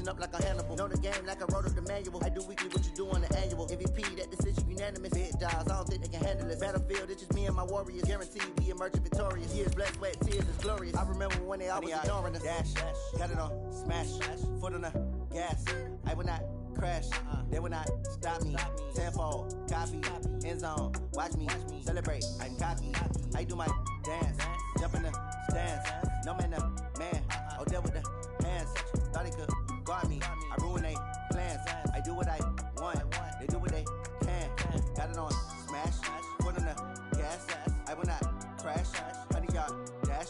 switching up like a Hannibal. Know the game like I wrote up the manual. I do weekly what you do on the annual. MVP, that decision unanimous. Big jobs, I don't think they can handle it. Battlefield, it's just me and my warriors. Guaranteed we emerge victorious. Years, blood, sweat, tears, is glorious. I remember when they always ignoring us. Dash, got it on, smash, foot on the gas. I will not crash, they will not stop me. Tenfold, copy, end zone, watch me celebrate. I can copy, I do my dance, jump in the stands. No man, man, oh there with the hands. Thought they could guard me, I ruin they plans. I do what I want, they do what they can. Got it on, smash, foot on the gas. I will not crash, 100-yard dash,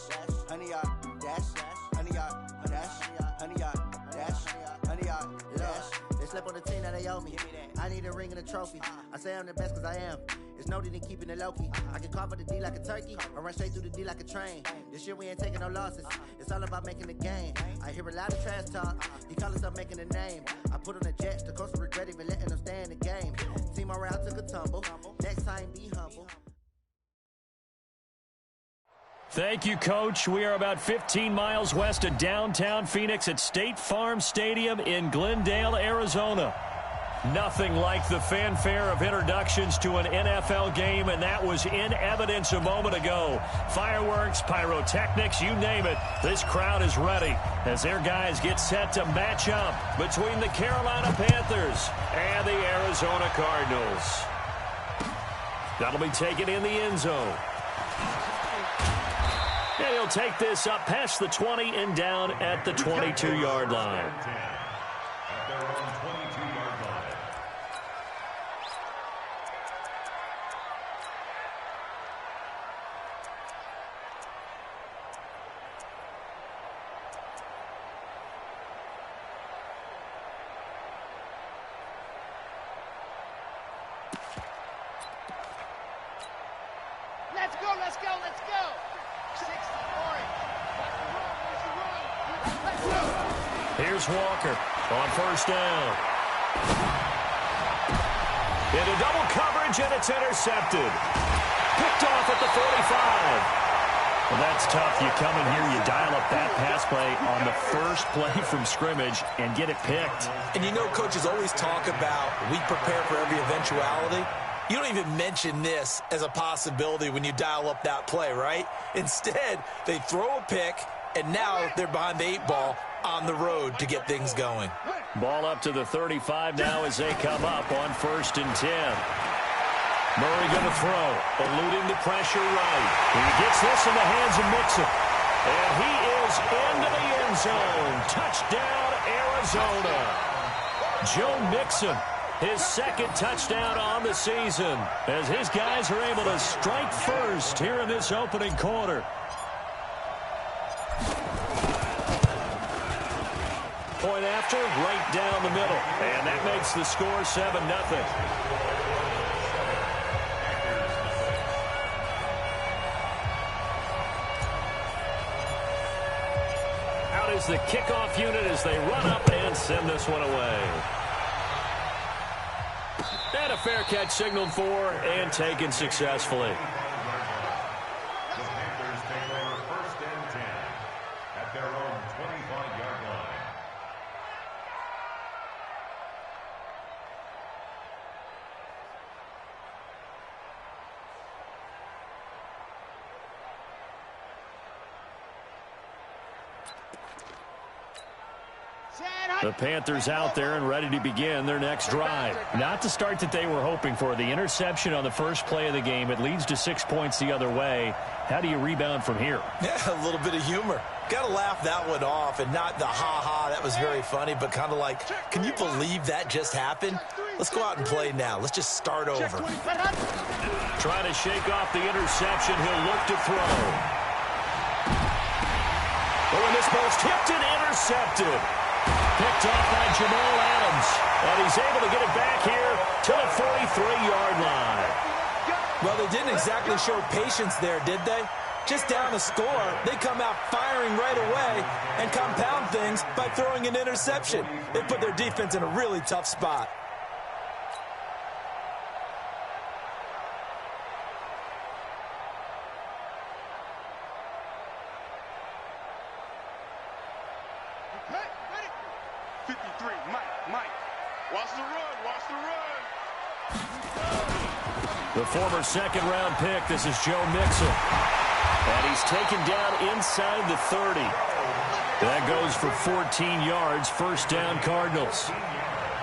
100-yard dash, 100-yard dash, 100-yard dash, 100-yard dash. They slept on the team that they owe me. I need a ring and a trophy. I say I'm the best cause I am. It's noted in keeping it low-key. I can carve up the D like a turkey or run straight through the D like a train. This year we ain't taking no losses. It's all about making the game. I hear a lot of trash talk. He call himself making a name. I put on the Jets. The coach will regret even letting them stay in the game. Team morale took a tumble. Next time be humble. Thank you, Coach. We are about 15 miles west of downtown Phoenix at State Farm Stadium in Glendale, Arizona. Nothing like the fanfare of introductions to an NFL game, and that was in evidence a moment ago. Fireworks, pyrotechnics, you name it. This crowd is ready as their guys get set to match up between the Carolina Panthers and the Arizona Cardinals. That'll be taken in the end zone. And he'll take this up past the 20 and down at the 22-yard line. Let's go, let's go, let's go. 60, Here's Walker on first down. Into double coverage, and it's intercepted. Picked off at the 45. Well, that's tough. You come in here, you dial up that pass play on the first play from scrimmage and get it picked. And you know coaches always talk about we prepare for every eventuality. You don't even mention this as a possibility when you dial up that play, right? Instead, they throw a pick, and now they're behind the 8 ball on the road to get things going. Ball up to the 35 now as they come up on 1st and 10. Murray going to throw, eluding the pressure right. He gets this in the hands of Mixon. And he is into the end zone. Touchdown, Arizona. Joe Mixon, his second touchdown on the season, as his guys are able to strike first here in this opening quarter. Point after, right down the middle. And that makes the score 7-0. Out is the kickoff unit as they run up and send this one away. And a fair catch signaled for and taken successfully. The Panthers take over 1st and 10 at their own 25-yard line. The Panthers out there and ready to begin their next drive. Not the start that they were hoping for. The interception on the first play of the game. It leads to 6 points the other way. How do you rebound from here? Yeah, a little bit of humor. Got to laugh that one off, and not the ha-ha, that was very funny, but kind of like, can you believe that just happened? Let's go out and play now. Let's just start over. Trying to shake off the interception. He'll look to throw. Oh, and this ball's tipped and intercepted. Picked off by Jamal Adams. And he's able to get it back here to the 43-yard line. Well, they didn't exactly show patience there, did they? Just down the score, they come out firing right away and compound things by throwing an interception. They put their defense in a really tough spot. Ready? 50. 53, Mike. Watch the run, watch the run. The former second-round pick, this is Joe Mixon. And he's taken down inside the 30. That goes for 14 yards, first down Cardinals.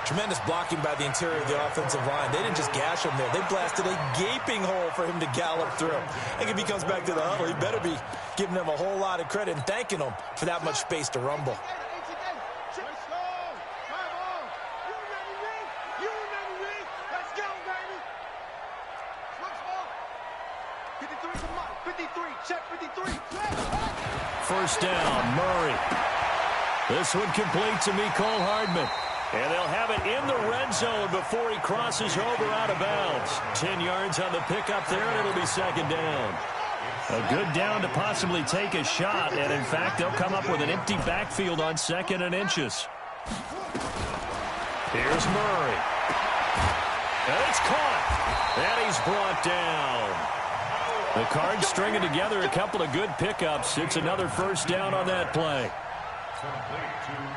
Tremendous blocking by the interior of the offensive line. They didn't just gash him there. They blasted a gaping hole for him to gallop through. I think if he comes back to the huddle, he better be giving them a whole lot of credit and thanking them for that much space to rumble. First down, Murray. This one complete to Mecole Hardman. And they'll have it in the red zone before he crosses over out of bounds. 10 yards on the pickup there, and it'll be second down. A good down to possibly take a shot, and in fact, they'll come up with an empty backfield on 2nd and inches. Here's Murray. And it's caught. And he's brought down. The Cards stringing together a couple of good pickups. It's another first down on that play.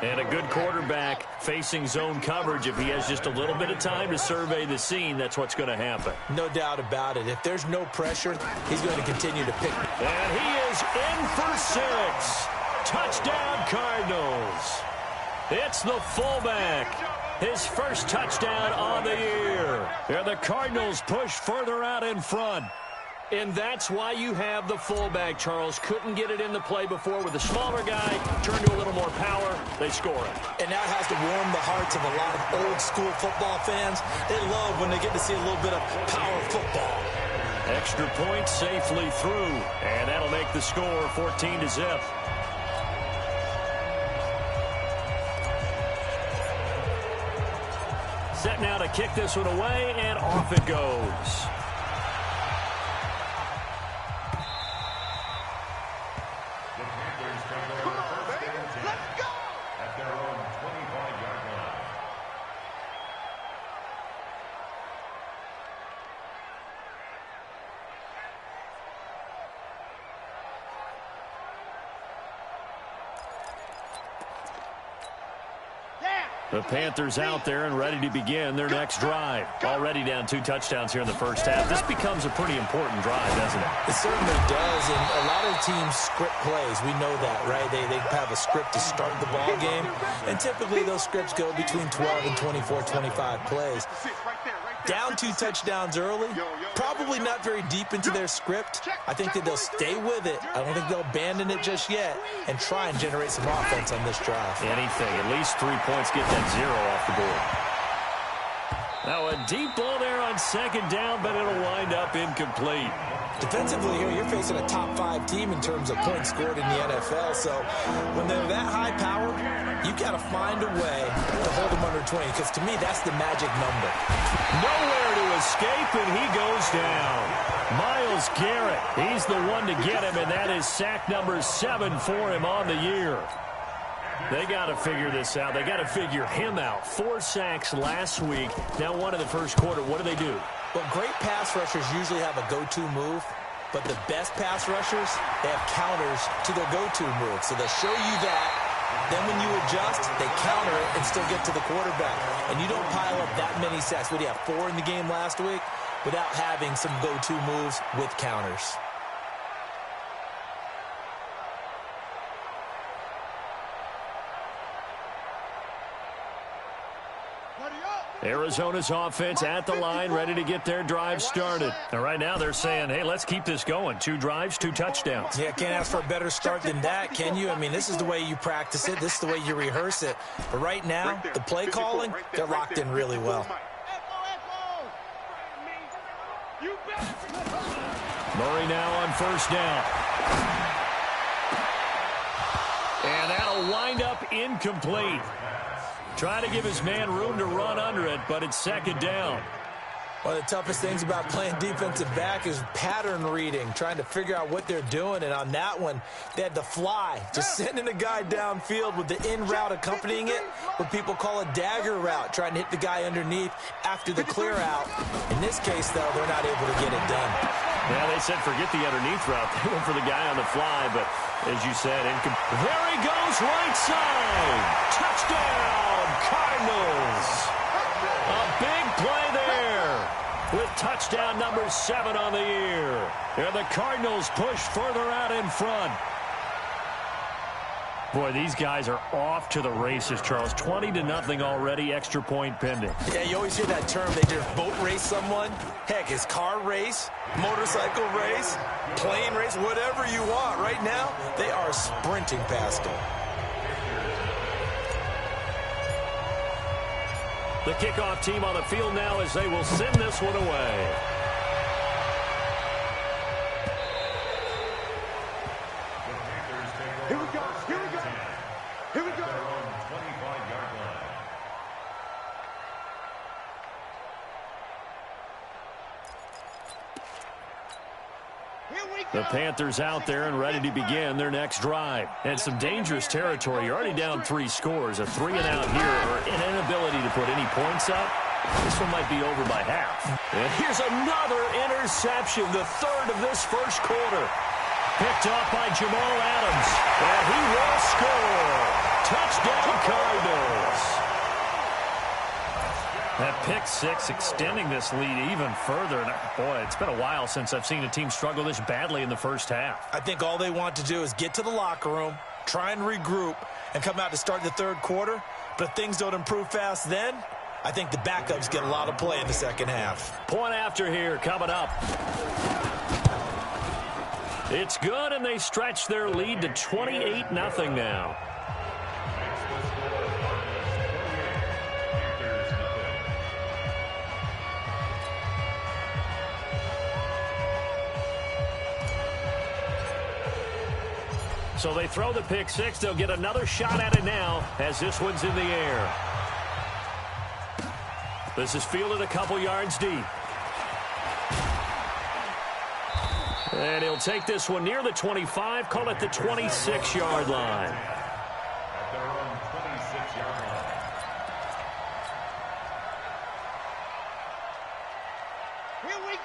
And a good quarterback facing zone coverage. If he has just a little bit of time to survey the scene, that's what's going to happen. No doubt about it. If there's no pressure, he's going to continue to pick. And he is in for 6. Touchdown, Cardinals. It's the fullback. His first touchdown on the year. And the Cardinals push further out in front. And that's why you have the fullback, Charles. Couldn't get it in the play before with the smaller guy. Turned to a little more power. They score it. And that has to warm the hearts of a lot of old-school football fans. They love when they get to see a little bit of power football. Extra point safely through. And that'll make the score 14-0. Set now to kick this one away, and off it goes. The Panthers out there and ready to begin their next drive. Already down 2 touchdowns here in the first half. This becomes a pretty important drive, doesn't it? It certainly does, and a lot of teams script plays. We know that, right? They have a script to start the ball game, and typically those scripts go between 12 and 24, 25 plays. Down 2 touchdowns early, probably not very deep into their script. I think that they'll stay with it. I don't think they'll abandon it just yet and try and generate some offense on this drive. Anything, at least 3 points, get that 0 off the board. Now a deep ball there on second down, but it'll wind up incomplete. Defensively here, you're facing a top 5 team in terms of points scored in the NFL. So when they're that high power, you've got to find a way to hold them under 20, because to me, that's the magic number. Nowhere to escape, and he goes down. Myles Garrett, he's the one to get him, and that is sack number 7 for him on the year. They got to figure this out. They got to figure him out. 4 sacks last week. Now 1 in the first quarter. What do? Well, great pass rushers usually have a go-to move, but the best pass rushers, they have counters to their go-to move. So they'll show you that. Then when you adjust, they counter it and still get to the quarterback. And you don't pile up that many sacks. What do you have, 4 in the game last week? Without having some go-to moves with counters. Arizona's offense at the line, ready to get their drive started. And right now they're saying, hey, let's keep this going. 2 drives, 2 touchdowns. Yeah, can't ask for a better start than that, can you? I mean, this is the way you practice it. This is the way you rehearse it. But right now, the play calling, they're locked in really well. Murray now on first down. And that'll wind up incomplete. Trying to give his man room to run under it, but it's second down. One of the toughest things about playing defensive back is pattern reading, trying to figure out what they're doing. And on that one, they had to fly, just sending a guy downfield with the in route accompanying it, what people call a dagger route, trying to hit the guy underneath after the clear out. In this case, though, they're not able to get it done. Yeah, they said forget the underneath route. They went for the guy on the fly, but as you said, there he goes right side. Touchdown, Touchdown number 7 on the year. And the Cardinals push further out in front. Boy, these guys are off to the races, Charles. 20-0 already, extra point pending. Yeah, you always hear that term. They just boat race someone. Heck, it's car race, motorcycle race, plane race, whatever you want. Right now, they are sprinting past them. The kickoff team on the field now as they will send this one away. Here we go. Here we go. Here we go. Their own 25-yard line. The Panthers out there and ready to begin their next drive. And some dangerous territory. You're already down 3 scores. A 3-and-out here or an inability to put any points up. This one might be over by half. And here's another interception, the 3rd of this first quarter. Picked off by Jamal Adams. And he will score. Touchdown Cardinals. That pick 6 extending this lead even further. And boy, it's been a while since I've seen a team struggle this badly in the first half. I think all they want to do is get to the locker room, try and regroup, and come out to start the 3rd quarter. But if things don't improve fast then, I think the backups get a lot of play in the second half. Point after here coming up. It's good, and they stretch their lead to 28-0 now. So they throw the pick 6. They'll get another shot at it now as this one's in the air. This is fielded a couple yards deep. And he'll take this one near the 25, call it the 26-yard line. At their own 26-yard line.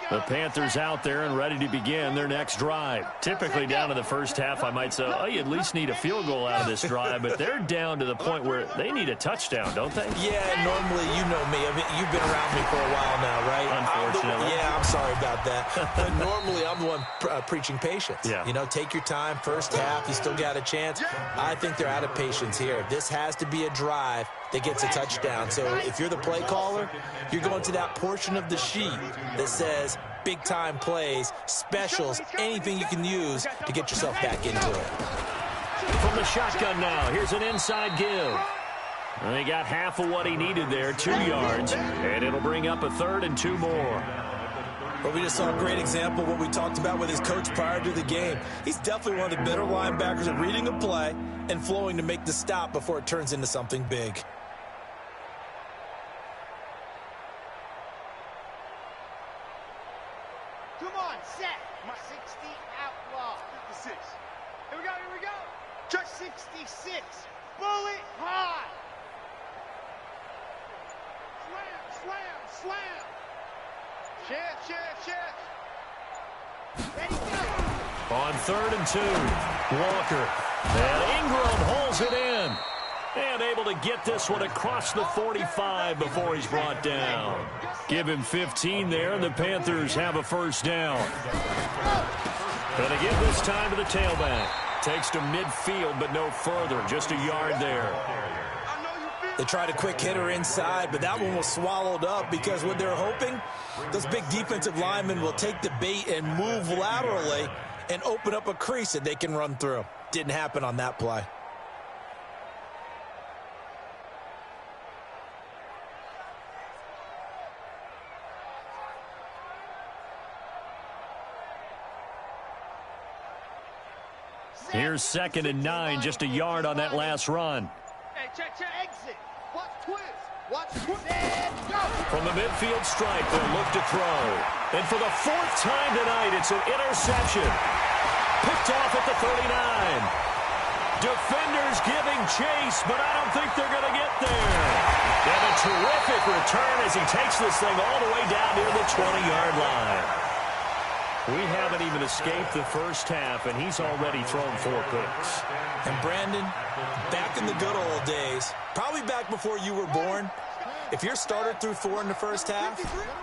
The Panthers out there and ready to begin their next drive. Typically down to the first half, I might say, oh, you at least need a field goal out of this drive, but they're down to the point where they need a touchdown, don't they? Yeah, normally, you know me. I mean, you've been around me for a while now, right? Unfortunately. I'm sorry about that. But normally, I'm the one preaching patience. Yeah. You know, take your time. First half, you still got a chance. I think they're out of patience here. This has to be a drive that gets a touchdown. So if you're the play caller, you're going to that portion of the sheet that says big-time plays, specials, anything you can use to get yourself back into it. From the shotgun now, here's an inside give. And he got half of what he needed there, 2 yards, and it'll bring up a 3rd and 2 more. Well, we just saw a great example of what we talked about with his coach prior to the game. He's definitely one of the better linebackers at reading a play and flowing to make the stop before it turns into something big. Come on, set. 60 outlaw. 56. Here we go, here we go. Just 66. Bullet high. Slam, slam, slam. Chance. Ready, go. On 3rd and 2, Walker. And Ingram holds it in. And able to get this one across the 45 before he's brought down. Give him 15 there, and the Panthers have a first down. Gonna give this time to the tailback. Takes to midfield, but no further. Just a yard there. They tried a quick hitter inside, but that one was swallowed up because what they're hoping, those big defensive linemen will take the bait and move laterally and open up a crease that they can run through. Didn't happen on that play. Here's 2nd and 9, just a yard on that last run. Hey, check. Exit. Watch twist. And go. From the midfield stripe, they'll look to throw. And for the 4th time tonight, it's an interception. Picked off at the 39. Defenders giving chase, but I don't think they're going to get there. And a terrific return as he takes this thing all the way down near the 20-yard line. We haven't even escaped the first half, and he's already thrown 4 picks. And Brandon, back in the good old days, probably back before you were born, If your starter threw 4 in the first half,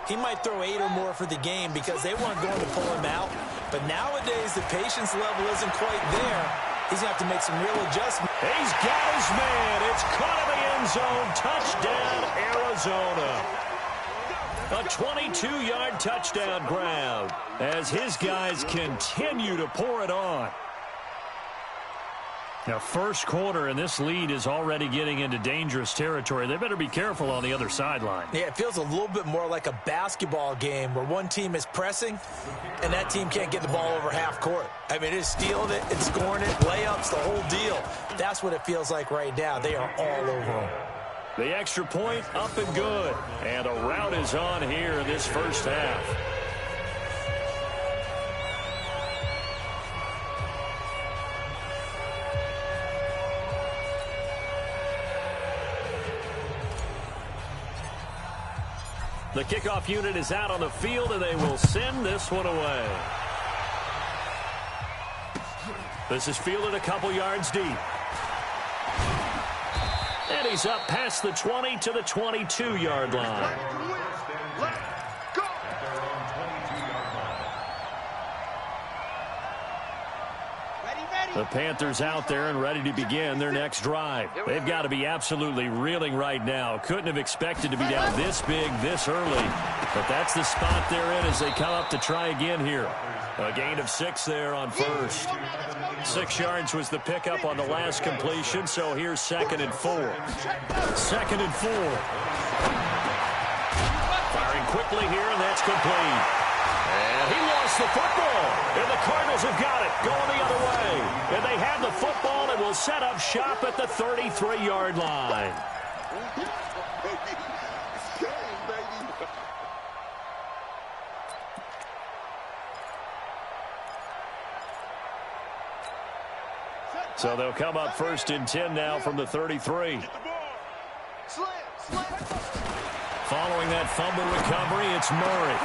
he might throw 8 or more for the game because they weren't going to pull him out. But nowadays, the patience level isn't quite there. He's going to have to make some real adjustments. He's got his man. It's caught in the end zone. Touchdown, Arizona. A 22-yard touchdown grab as his guys continue to pour it on. Now, first quarter, and this lead is already getting into dangerous territory. They better be careful on the other sideline. Yeah, it feels a little bit more like a basketball game where one team is pressing and that team can't get the ball over half court. I mean, it's stealing it, it's scoring it, layups, the whole deal. That's what it feels like right now. They are all over them. The extra point up and good. And a rout is on here in this first half. The kickoff unit is out on the field, and they will send this one away. This is fielded a couple yards deep. And he's up past the 20 to the 22-yard line. The Panthers out there and ready to begin their next drive. They've got to be absolutely reeling right now. Couldn't have expected to be down this big this early. But that's the spot they're in as they come up to try again here. A gain of 6 there on first. 6 yards was the pickup on the last completion, so here's 2nd and 4. 2nd and 4. Firing quickly here, and that's complete. And he lost the football. And the Cardinals have got it, going the other way. And they have the football and will set up shop at the 33-yard line. So they'll come up 1st and 10 now from the 33. Following that fumble recovery, it's Murray.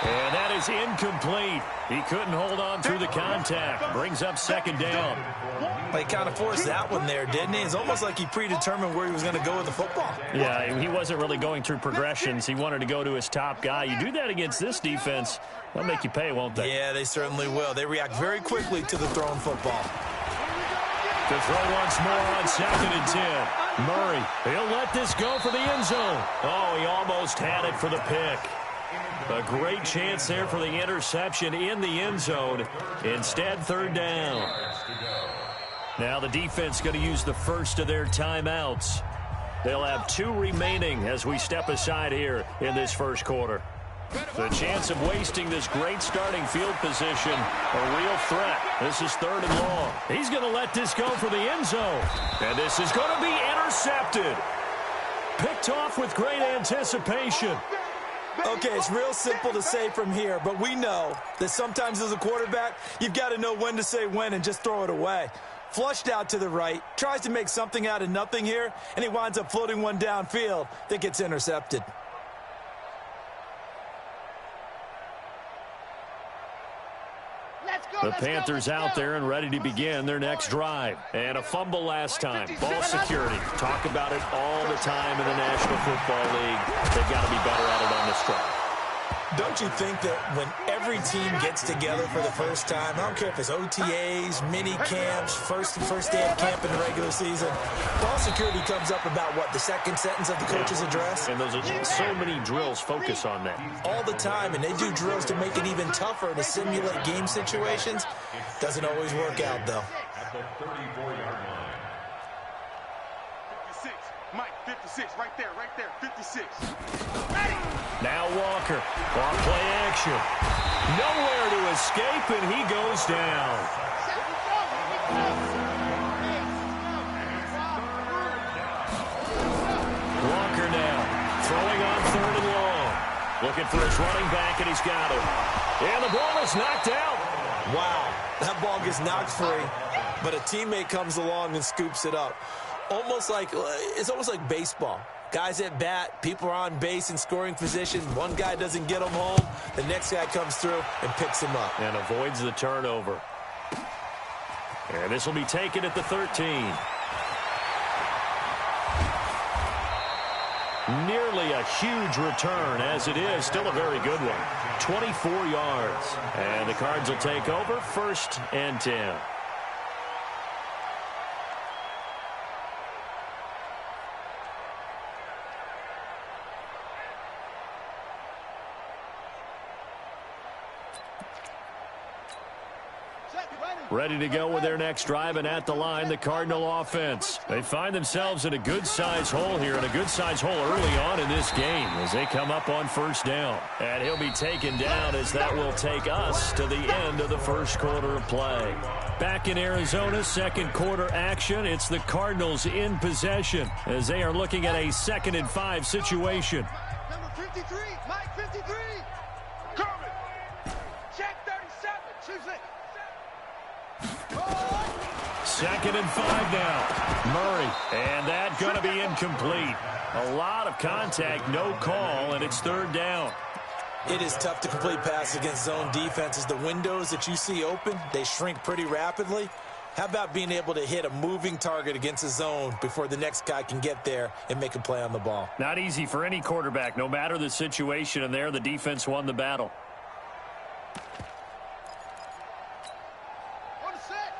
And that is incomplete. He couldn't hold on through the contact. Brings up 2nd down. He kind of forced that one there, didn't he? It's almost like he predetermined where he was going to go with the football. Yeah, he wasn't really going through progressions. He wanted to go to his top guy. You do that against this defense, they'll make you pay, won't they? Yeah, they certainly will. They react very quickly to the thrown football. To throw once more on 2nd and 10. Murray, he'll let this go for the end zone. Oh, he almost had it for the pick. A great chance there for the interception in the end zone. Instead, 3rd down. Now the defense going to use the first of their timeouts. They'll have 2 remaining as we step aside here in this first quarter. The chance of wasting this great starting field position, a real threat. This is 3rd and long. He's going to let this go for the end zone. And this is going to be intercepted. Picked off with great anticipation. Okay, it's real simple to say from here, but we know that sometimes as a quarterback, you've got to know when to say when and just throw it away. Flushed out to the right, tries to make something out of nothing here, and he winds up floating one downfield that gets intercepted. The Panthers out there and ready to begin their next drive. And a fumble last time. Ball security. Talk about it all the time in the National Football League. They've got to be better at it on this drive. Don't you think that when every team gets together for the first time, I don't care if it's OTAs, mini camps, first day of camp in the regular season, ball security comes up about what, the second sentence of the coach's address? And those are so many drills focus on that. All the time, and they do drills to make it even tougher to simulate game situations. Doesn't always work out, though. At the 34-yard line. 56. Mike, 56. Right there, 56. Now Walker. Off play action. Nowhere to escape, and he goes down. Walker now. Throwing on 3rd and long. Looking for his running back, and he's got him. And the ball is knocked out. Wow, that ball gets knocked free, but a teammate comes along and scoops it up. It's almost like baseball. Guys at bat, people are on base in scoring position. One guy doesn't get them home. The next guy comes through and picks him up. And avoids the turnover. And this will be taken at the 13. Nearly a huge return, as it is. Still a very good one. 24 yards. And the Cards will take over 1st and 10. Ready to go with their next drive, and at the line, the Cardinal offense. They find themselves in a good-sized hole here, and a good-sized hole early on in this game as they come up on 1st down. And he'll be taken down as that will take us to the end of the 1st quarter of play. Back in Arizona, 2nd quarter action. It's the Cardinals in possession as they are looking at a 2nd and 5 situation. Number 53, Mike 53. Coming. Check 37. Choose it. 2nd and 5 now. Murray, and that going to be incomplete. A lot of contact, no call, and it's 3rd down. It is tough to complete passes against zone defenses. The windows that you see open, they shrink pretty rapidly. How about being able to hit a moving target against a zone before the next guy can get there and make a play on the ball? Not easy for any quarterback, no matter the situation, and there the defense won the battle.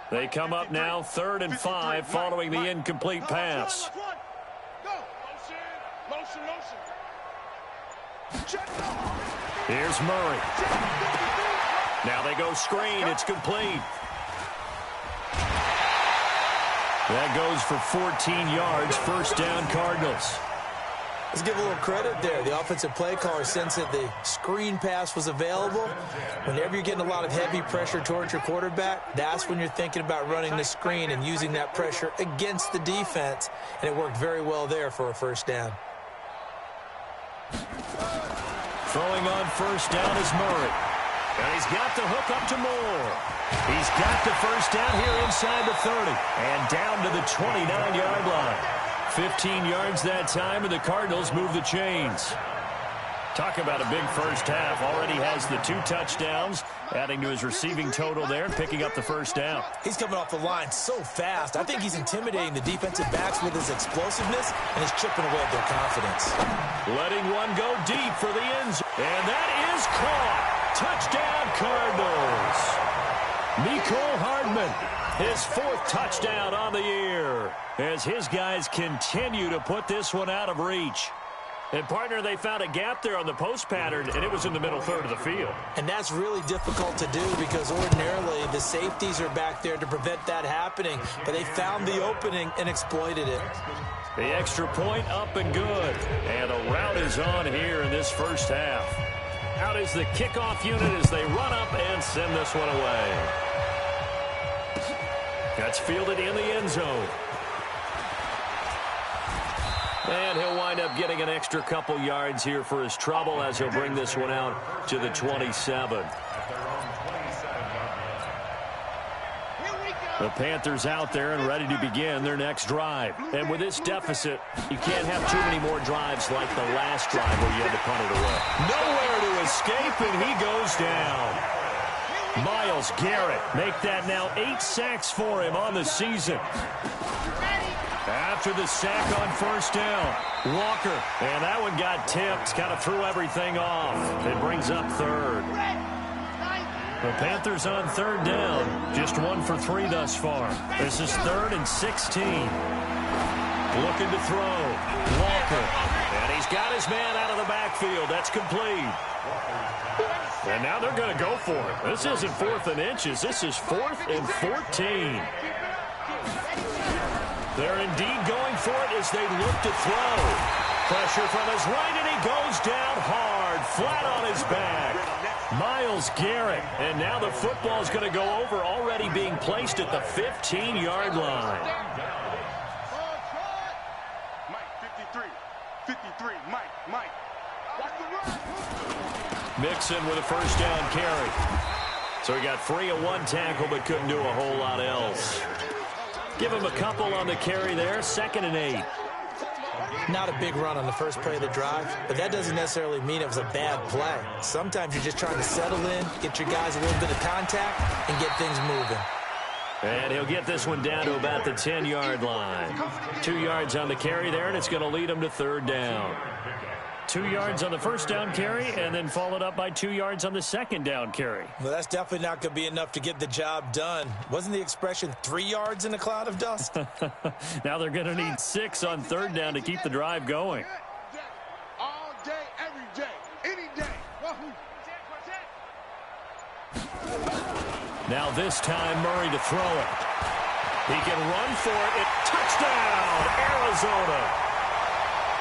They come up now, 3rd and 5, following the incomplete pass. Here's Murray. Now they go screen. It's complete. That goes for 14 yards. 1st down, Cardinals. Let's give a little credit there. The offensive play caller sensed that the screen pass was available. Whenever you're getting a lot of heavy pressure towards your quarterback, that's when you're thinking about running the screen and using that pressure against the defense. And it worked very well there for a 1st down. Throwing on 1st down is Murray. And he's got the hook up to Moore. He's got the 1st down here inside the 30. And down to the 29-yard line. 15 yards that time, and the Cardinals move the chains. Talk about a big 1st half. Already has the 2 touchdowns, adding to his receiving total there, picking up the 1st down. He's coming off the line so fast. I think he's intimidating the defensive backs with his explosiveness, and he's chipping away at their confidence. Letting one go deep for the end zone. And that is caught. Touchdown, Cardinals. Mecole Hardman, his 4th touchdown on the year, as his guys continue to put this one out of reach. And, partner, they found a gap there on the post pattern, and it was in the middle 3rd of the field. And that's really difficult to do because ordinarily the safeties are back there to prevent that happening. But they found the opening and exploited it. The extra point up and good. And a rout is on here in this 1st half. Out is the kickoff unit as they run up and send this one away. That's fielded in the end zone. And he'll wind up getting an extra couple yards here for his trouble as he'll bring this one out to the 27. The Panthers out there and ready to begin their next drive. And with this deficit, you can't have too many more drives like the last drive where you had to punt it away. Nowhere to escape, and he goes down. Myles Garrett make that now 8 sacks for him on the season. After the sack on 1st down, Walker, and that one got tipped, kind of threw everything off. It brings up 3rd. The Panthers on 3rd down, just 1 for 3 thus far. This is 3rd and 16. Looking to throw, Walker, and he's got his man out of the backfield. That's complete. And now they're going to go for it. This isn't 4th and inches. This is 4th and 14. They're indeed going for it as they look to throw. Pressure from his right, and he goes down hard, flat on his back. Myles Garrett, and now the football is going to go over, already being placed at the 15-yard line. Mike, 53, Mike. Watch the run. Mixon with a 1st down carry. So he got free of 1 tackle, but couldn't do a whole lot else. Give him a couple on the carry there, 2nd and 8. Not a big run on the first play of the drive, but that doesn't necessarily mean it was a bad play. Sometimes you're just trying to settle in, get your guys a little bit of contact, and get things moving. And he'll get this one down to about the 10-yard line. 2 yards on the carry there, and it's going to lead him to third down. 2 yards on the first down carry, and then followed up by 2 yards on the second down carry. Well, that's definitely not going to be enough to get the job done. Wasn't the expression 3 yards in a cloud of dust? Now they're going to need 6 on third down to keep the drive going. All day, every day, any day. Now this time, Murray to throw it. He can run for it. Touchdown, Arizona.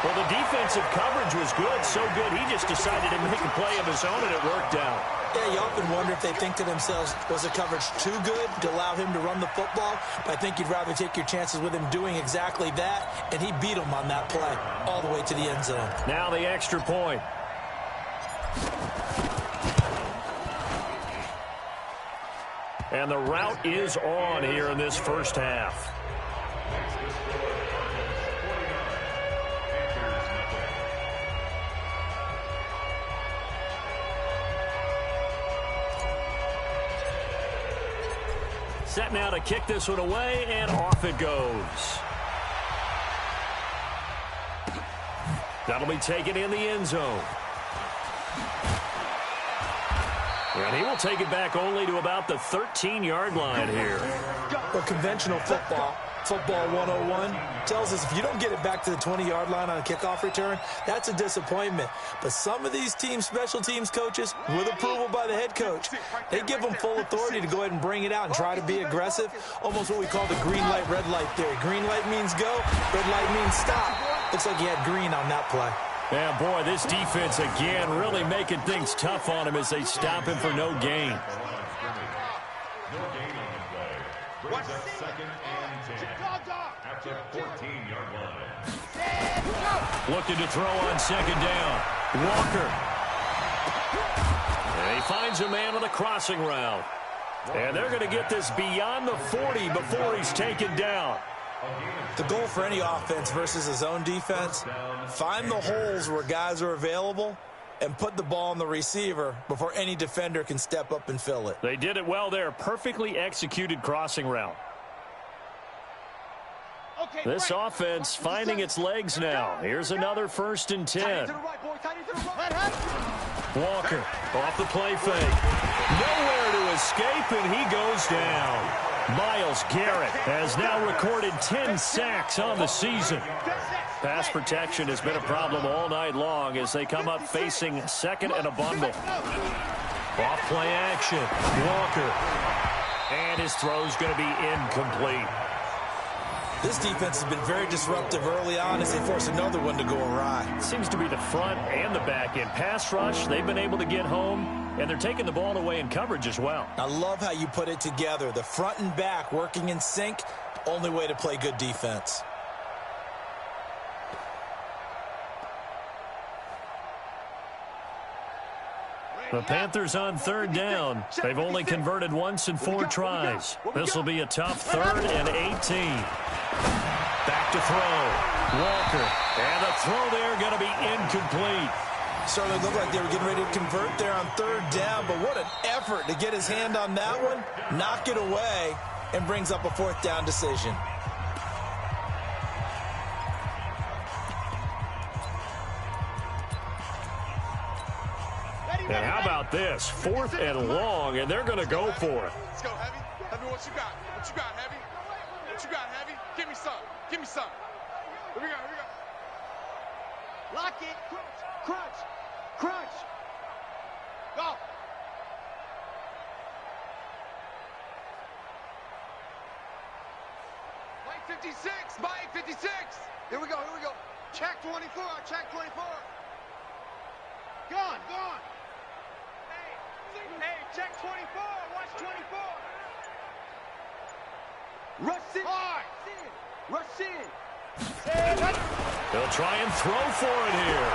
Well, the defensive coverage was good, so good, he just decided to make a play of his own, and it worked out. Yeah, you often wonder if they think to themselves, was the coverage too good to allow him to run the football? But I think you'd rather take your chances with him doing exactly that, and he beat him on that play all the way to the end zone. Now the extra point. And the route is on here in this first half. Set now to kick this one away, and off it goes. That'll be taken in the end zone. And he will take it back only to about the 13-yard line here. Well, conventional football 101, tells us if you don't get it back to the 20-yard line on a kickoff return, that's a disappointment. But some of these teams, special teams coaches, with approval by the head coach, they give them full authority to go ahead and bring it out and try to be aggressive, almost what we call the green light, red light theory. Green light means go, red light means stop. Looks like he had green on that play. Yeah, boy, this defense, again, really making things tough on him as they stop him for no gain. No gain on the play. Brings up 2nd and 10 at the 14-yard line. Looking to throw on second down. Walker. And he finds a man on a crossing route. And they're going to get this beyond the 40 before he's taken down. The goal for any offense versus a zone defense, find the holes where guys are available and put the ball on the receiver before any defender can step up and fill it. They did it well there. Perfectly executed crossing route. This offense finding its legs now. Here's another 1st and 10. Walker off the play fake. Nowhere to escape, and he goes down. Myles Garrett has now recorded 10 sacks on the season. Pass protection has been a problem all night long as they come up facing second and a bundle. Off play action. Walker. And his throw's going to be incomplete. This defense has been very disruptive early on as they force another one to go awry. Seems to be the front and the back end. Pass rush, they've been able to get home, and they're taking the ball away in coverage as well. I love how you put it together. The front and back working in sync, only way to play good defense. The Panthers on third down. They've only converted once in 4 tries. This will be a tough 3rd and 18. Back to throw. Walker. And the throw there going to be incomplete. Certainly looked like they were getting ready to convert there on 3rd down, but what an effort to get his hand on that one, knock it away, and brings up a 4th down decision. And how about this? 4th and long, and they're going to go for it. Let's go, Heavy. Heavy, what you got? What you got, Heavy? What you got, Heavy? Give me some. Give me some. Here we go, here we go. Lock it. Crunch. Crunch. Go. Mike 56. Mike 56. Here we go, here we go. Check 24, check 24. Gone, gone. Hey, check 24, watch 24. Rush in. Hard. Rush in. They'll try and throw for it here.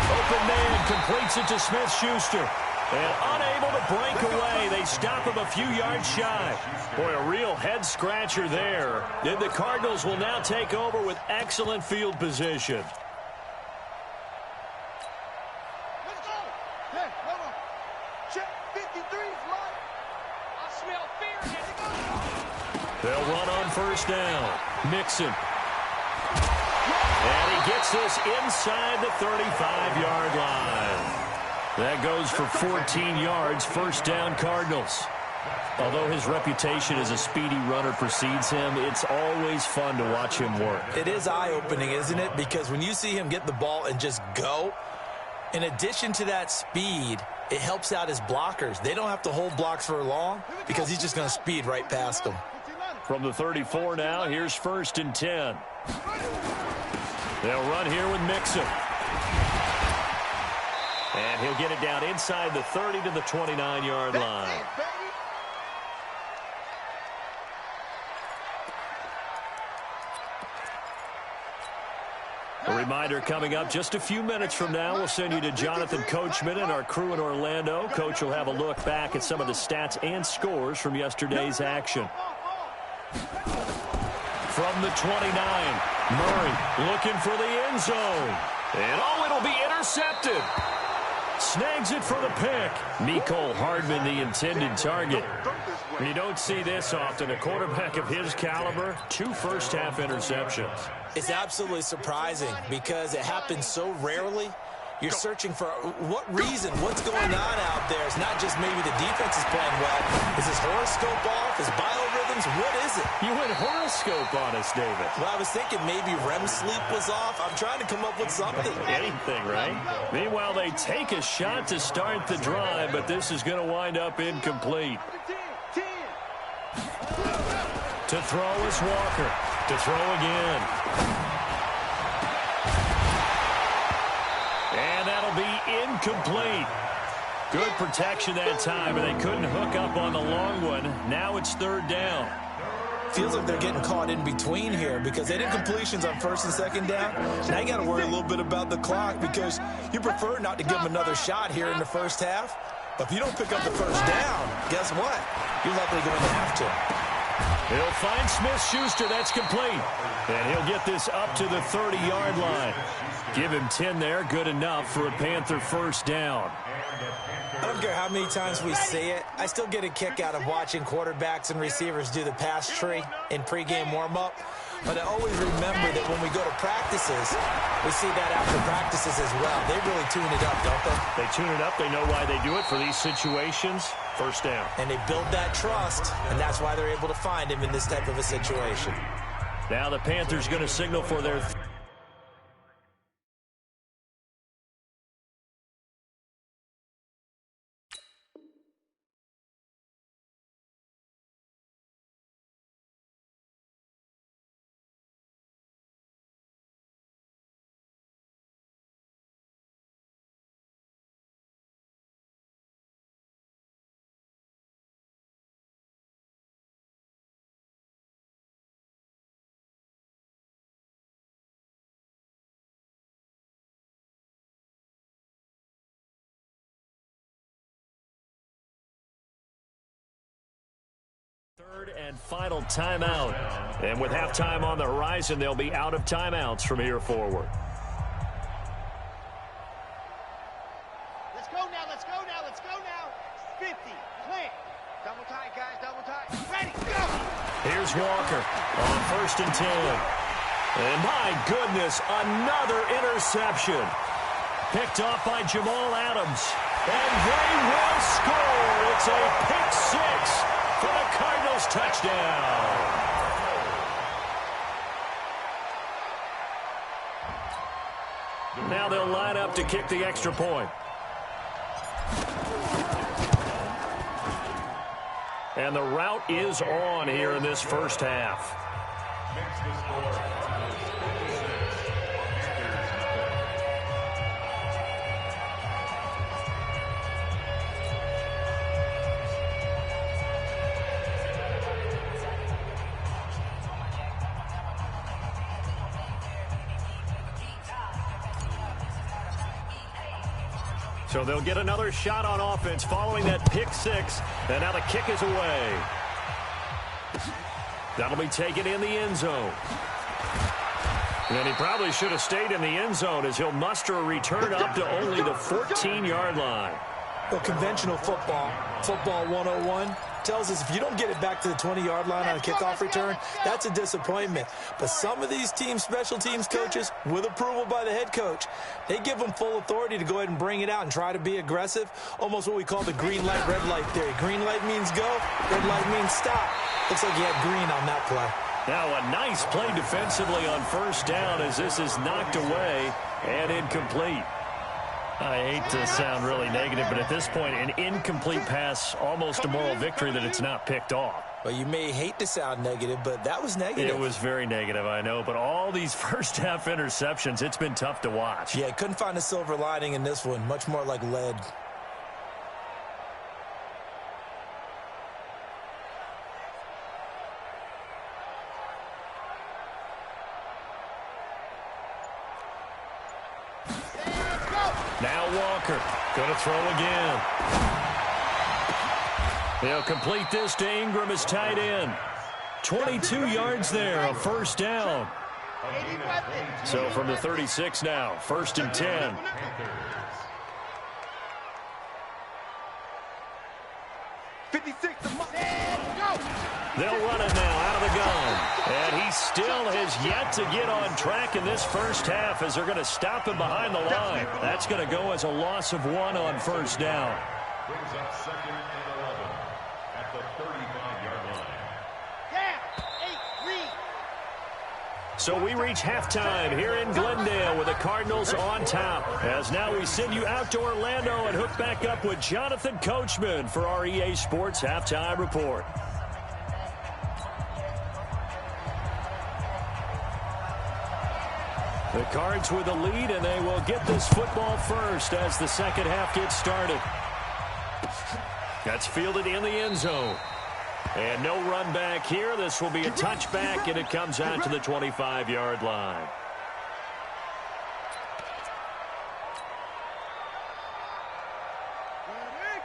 Open man completes it to Smith-Schuster. And unable to break away, they stop him a few yards shy. Boy, a real head-scratcher there. Then the Cardinals will now take over with excellent field position. Let's go. Hey, hold on. Check 53's Mike. I They'll run on first down. Mixon. And he gets this inside the 35-yard line. That goes for 14 yards, first down Cardinals. Although his reputation as a speedy runner precedes him, it's always fun to watch him work. It is eye-opening, isn't it? Because when you see him get the ball and just go, in addition to that speed, it helps out his blockers. They don't have to hold blocks for long because he's just going to speed right past them. From the 34 now, here's 1st and 10. They'll run here with Mixon. And he'll get it down inside the 30 to the 29-yard line. A reminder coming up just a few minutes from now, we'll send you to Jonathan Coachman and our crew in Orlando. Coach will have a look back at some of the stats and scores from yesterday's action. From the 29, Murray looking for the end zone. And it'll be intercepted. Snags it for the pick. Mecole Hardman, the intended target. You don't see this often. A quarterback of his caliber, 2 first-half interceptions. It's absolutely surprising because it happens so rarely. You're searching for what reason, what's going on out there. It's not just maybe the defense is playing well. Is his horoscope off? His biorhythms? What is it? You went horoscope on us, David. Well, I was thinking maybe REM sleep was off. I'm trying to come up with something. Anything, right? Meanwhile, they take a shot to start the drive, but this is going to wind up incomplete. To throw is Walker. To throw again. And that'll be incomplete. Good protection that time, and they couldn't hook up on the long one. Now it's 3rd down. Feels like they're getting caught in between here because they did completions on 1st and 2nd down. Now you got to worry a little bit about the clock because you prefer not to give them another shot here in the first half. But if you don't pick up the 1st down, guess what? You're likely going to have to. He'll find Smith-Schuster. That's complete. And he'll get this up to the 30-yard line. Give him 10 there. Good enough for a Panther 1st down. I don't care how many times we say it. I still get a kick out of watching quarterbacks and receivers do the pass tree in pregame warm-up. But I always remember that when we go to practices, we see that after practices as well. They really tune it up, don't they? They tune it up. They know why they do it for these situations. 1st down. And they build that trust, and that's why they're able to find him in this type of a situation. Now the Panthers going to signal for their... Third and final timeout. And with halftime on the horizon, they'll be out of timeouts from here forward. Let's go now, let's go now, let's go now. 50, clear. Double tight, guys, double tight. Ready, go! Here's Walker on 1st and 10. And my goodness, another interception. Picked off by Jamal Adams. And they will score. It's a pick 6 for the Cardinals touchdown. Now they'll line up to kick the extra point. And the route is on here in this first half. Makes the score 56. So they'll get another shot on offense following that pick 6. And now the kick is away. That'll be taken in the end zone. And he probably should have stayed in the end zone as he'll muster a return up to only the 14-yard line. Well, conventional football 101, tells us if you don't get it back to the 20-yard line on a kickoff return, that's a disappointment. But some of these special teams coaches, with approval by the head coach, they give them full authority to go ahead and bring it out and try to be aggressive, almost what we call the green light, red light theory. Green light means go, red light means stop. Looks like he had green on that play. Now a nice play defensively on first down as this is knocked away and incomplete. I hate to sound really negative, but at this point, an incomplete pass, almost a moral victory that it's not picked off. Well, you may hate to sound negative, but that was negative. It was very negative, I know, but all these first-half interceptions, it's been tough to watch. Yeah, couldn't find a silver lining in this one, much more like lead. Now Walker, going to throw again. They'll complete this to Ingram as tight end. 22 yards there, a first down. So from the 36 now, 1st and 10. They'll run it now out of the gun. And he still has yet to get on track in this first half as they're going to stop him behind the line. That's going to go as a loss of 1 on first down. Brings up 2nd and 11 at the 35-yard line. So we reach halftime here in Glendale with the Cardinals on top. As now we send you out to Orlando and hook back up with Jonathan Coachman for our EA Sports Halftime Report. The Cards with the lead, and they will get this football first as the second half gets started. That's fielded in the end zone. And no run back here. This will be a touchback, and it comes out to the 25-yard line.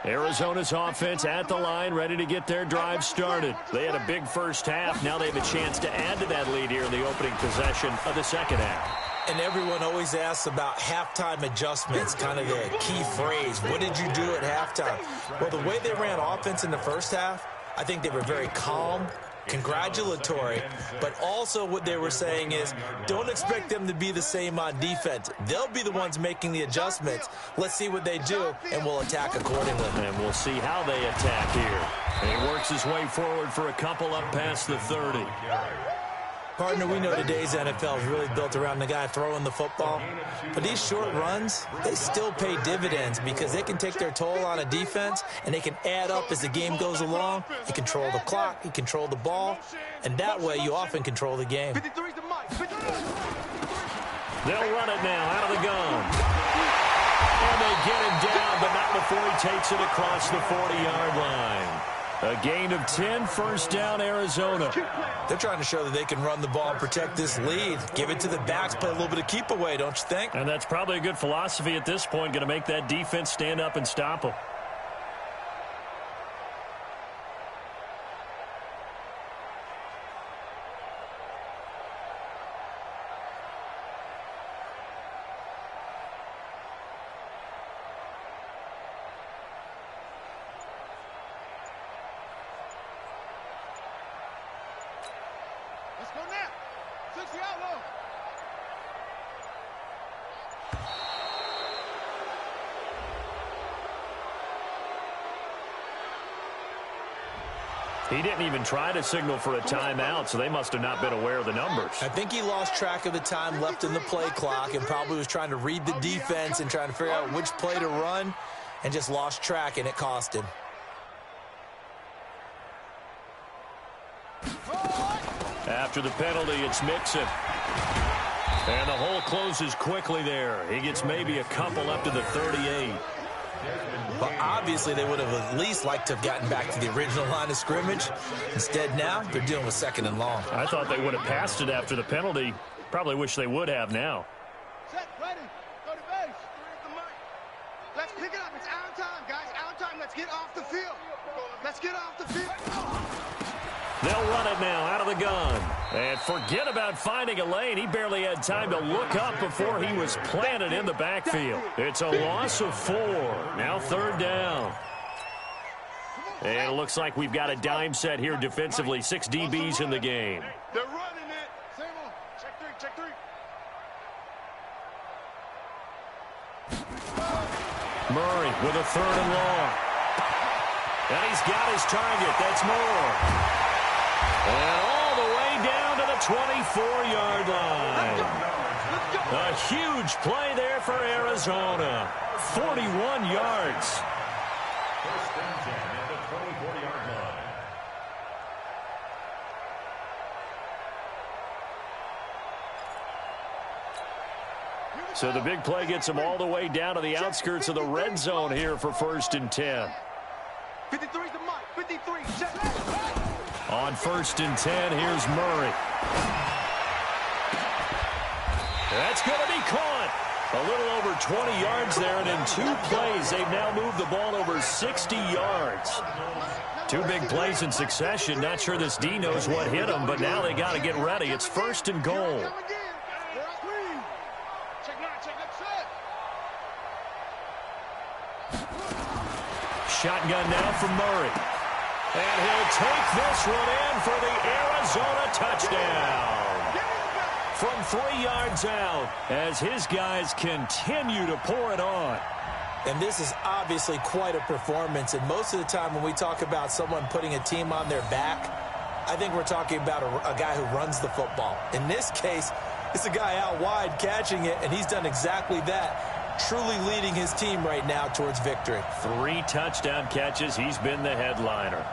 Arizona's offense at the line, ready to get their drive started. They had a big first half. Now they have a chance to add to that lead here in the opening possession of the second half. And everyone always asks about halftime adjustments, kind of the key phrase. What did you do at halftime? Well, the way they ran offense in the first half, I think they were very calm, congratulatory, but also what they were saying is don't expect them to be the same on defense. They'll be the ones making the adjustments. Let's see what they do, and we'll attack accordingly. And we'll see how they attack here. And he works his way forward for a couple up past the 30. Partner, we know today's NFL is really built around the guy throwing the football. But these short runs, they still pay dividends because they can take their toll on a defense and they can add up as the game goes along. You control the clock, you control the ball, and that way you often control the game. They'll run it now out of the gun. And they get him down, but not before he takes it across the 40-yard line. A gain of 10, first down, Arizona. They're trying to show that they can run the ball and protect this lead. Give it to the backs, play a little bit of keep away, don't you think? And that's probably a good philosophy at this point, going to make that defense stand up and stop them. He didn't even try to signal for a timeout, so they must have not been aware of the numbers. I think he lost track of the time left in the play clock and probably was trying to read the defense and trying to figure out which play to run and just lost track, and it cost him. After the penalty, it's Mixon. And the hole closes quickly there. He gets maybe a couple up to the 38. But obviously they would have at least liked to have gotten back to the original line of scrimmage. Instead now, they're dealing with 2nd and long. I thought they would have passed it after the penalty. Probably wish they would have now. Set, ready, go to base. Let's pick it up. It's our time, guys. Our time. Let's get off the field. Let's get off the field. They'll run it now out of the gun. And forget about finding a lane. He barely had time to look up before he was planted in the backfield. It's a loss of 4. Now 3rd down. And it looks like we've got a dime set here defensively. 6 DBs in the game. They're running it. Check three, check three. Murray with a 3rd and long. And he's got his target. That's Moore. And all the way down to the 24-yard line. A huge play there for Arizona. 41 yards. First and 10 at the 24-yard line. So the big play gets them all the way down to the outskirts of the red zone here for 1st and 10. 53's the mic. 53. Check. On 1st and 10, here's Murray. That's going to be caught. A little over 20 yards there, and in 2 plays, they've now moved the ball over 60 yards. 2 big plays in succession. Not sure this D knows what hit them, but now they got to get ready. It's 1st and goal. Shotgun now from Murray. And he'll take this one in for the Arizona touchdown. From 3 yards out as his guys continue to pour it on. And this is obviously quite a performance. And most of the time when we talk about someone putting a team on their back, I think we're talking about a guy who runs the football. In this case, it's a guy out wide catching it, and he's done exactly that, truly leading his team right now towards victory. 3 touchdown catches. He's been the headliner.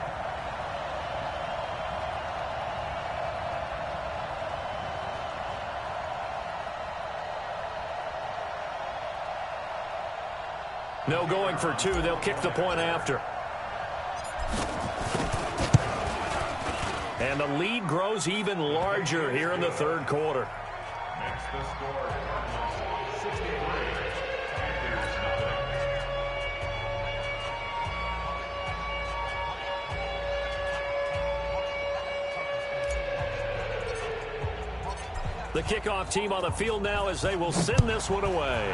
No going for 2. They'll kick the point after. And the lead grows even larger here in the 3rd quarter. Makes the score Cardinals 63. Panthers nothing. The kickoff team on the field now as they will send this one away.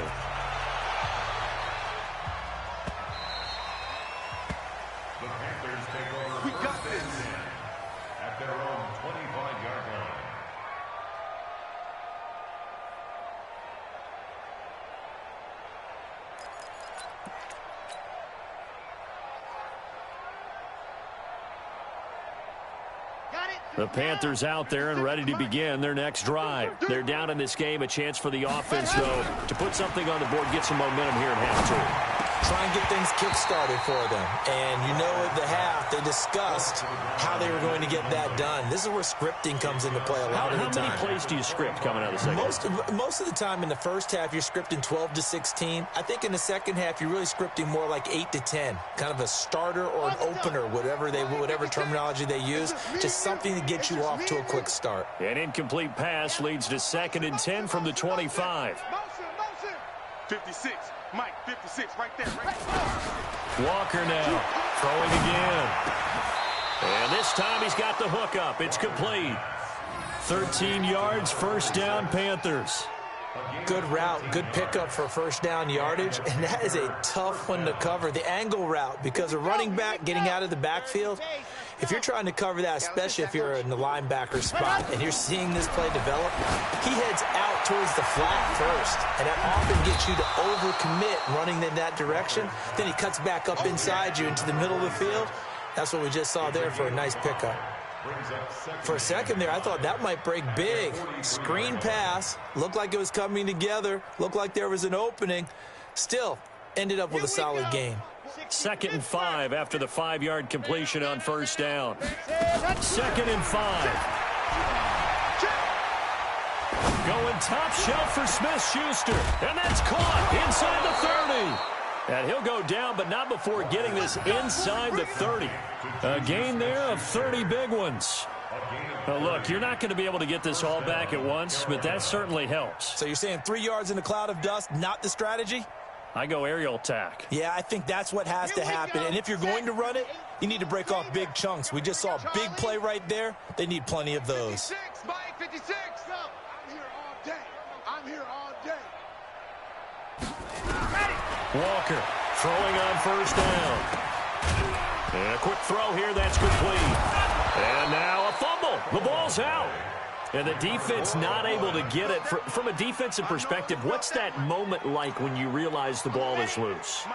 The Panthers take over first and 10 at their own 25-yard line. The Panthers out there and ready to begin their next drive. They're down in this game. A chance for the offense, though, to put something on the board, get some momentum here at half 2. Try and get things kick-started for them. And you know at the half, they discussed how they were going to get that done. This is where scripting comes into play a lot of the time. How many plays do you script coming out of the second? Most of the time in the first half, you're scripting 12 to 16. I think in the second half, you're really scripting more like 8 to 10. Kind of a starter or an opener, whatever terminology they use. Just something to get you off to a quick start. An incomplete pass leads to 2nd and 10 from the 25. 56. Mike, 56, right there, right there. Walker now, throwing again. And this time he's got the hook up. It's complete. 13 yards, 1st down, Panthers. Good route, good pickup for 1st down yardage, and that is a tough one to cover. The angle route, because a running back getting out of the backfield, if you're trying to cover that, especially if you're in the linebacker spot and you're seeing this play develop, he heads out towards the flat first, and that often gets you to overcommit running in that direction. Then he cuts back up inside you into the middle of the field. That's what we just saw there for a nice pickup. For a second there, I thought that might break big. Screen pass, looked like it was coming together, looked like there was an opening. Still, ended up with a solid gain. 2nd and 5 after the 5-yard completion on 1st down. 2nd and 5. Going top shelf for Smith-Schuster. And that's caught inside the 30. And he'll go down, but not before getting this inside the 30. A gain there of 30 big ones. Now, look, you're not going to be able to get this all back at once, but that certainly helps. So you're saying 3 yards in a cloud of dust, not the strategy? I go aerial attack. Yeah, I think that's what has to happen. And if you're going to run it, you need to break off big chunks. We just saw a big play right there. They need plenty of those. 56, Mike, 56. I'm here all day. I'm here all day. Walker throwing on 1st down. And a quick throw here, that's complete. And now a fumble. The ball's out. And the defense not able to get it. From a defensive perspective, what's that moment like when you realize the ball is loose?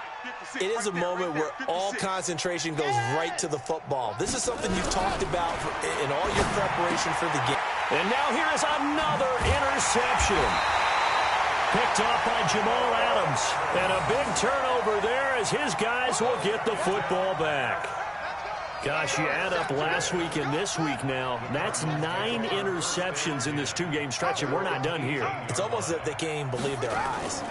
It is a moment where all concentration goes right to the football. This is something you've talked about in all your preparation for the game. And now here is another interception. Picked off by Jamal Adams. And a big turnover there as his guys will get the football back. Gosh, you add up last week and this week now, that's 9 interceptions in this 2-game stretch, and we're not done here. It's almost as if they can't even believe their eyes.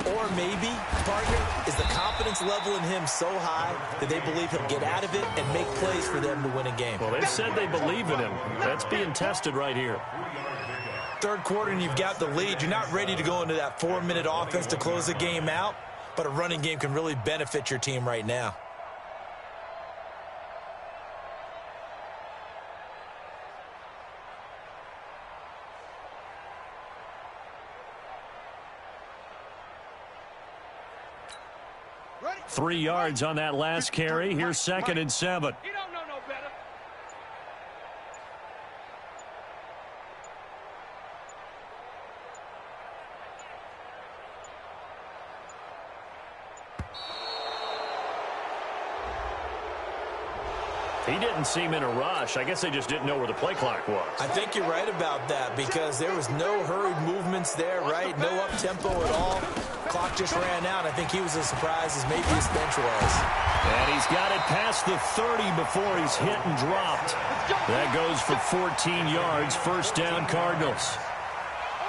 Or maybe, partner, is the confidence level in him so high that they believe he'll get out of it and make plays for them to win a game. Well, they've said they believe in him. That's being tested right here. Third quarter and you've got the lead. You're not ready to go into that 4-minute offense to close the game out, but a running game can really benefit your team right now. Ready? 3 yards on that last carry. Here's 2nd and 7. You don't know no better. He didn't seem in a rush. I guess they just didn't know where the play clock was. I think you're right about that because there was no hurried movements there, right? No up-tempo at all. Clock just ran out. I think he was as surprised as maybe his bench was. And he's got it past the 30 before he's hit and dropped. That goes for 14 yards. First down, Cardinals.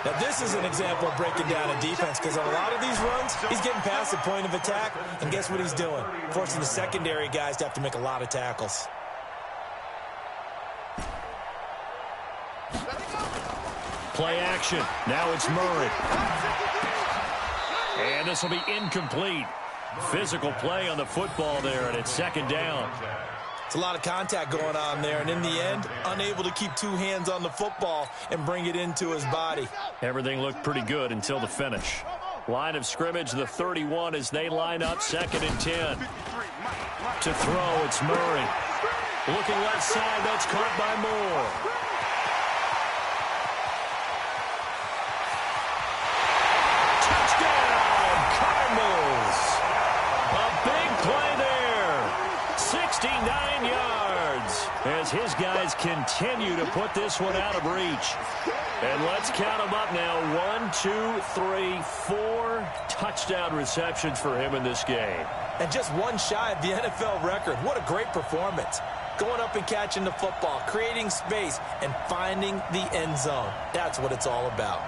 Now, this is an example of breaking down a defense because on a lot of these runs, he's getting past the point of attack, and guess what he's doing? Forcing the secondary guys to have to make a lot of tackles. Play action. Now it's Murray. And this will be incomplete. Physical play on the football there, and it's 2nd down. It's a lot of contact going on there, and in the end, unable to keep 2 hands on the football and bring it into his body. Everything looked pretty good until the finish. Line of scrimmage, the 31 as they line up, 2nd and 10. To throw, it's Murray. Looking left side, that's caught by Moore. A big play there. 69 yards as his guys continue to put this one out of reach. And let's count them up now. 1, 2, 3, 4 touchdown receptions for him in this game. And just 1 shy of the NFL record. What a great performance. Going up and catching the football, creating space, and finding the end zone. That's what it's all about.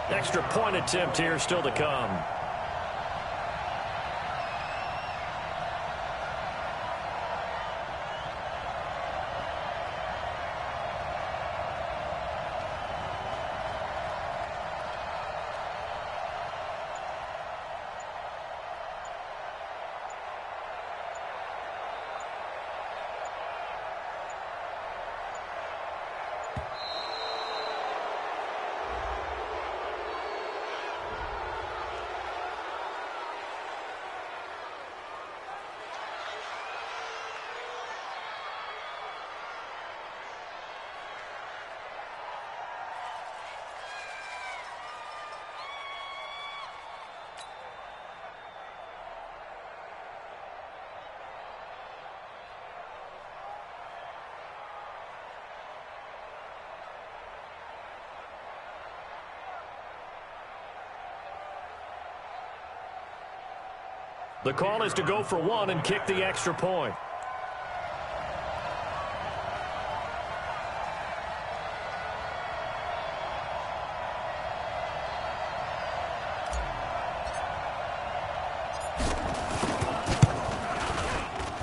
Extra point attempt here still to come. The call is to go for 1 and kick the extra point.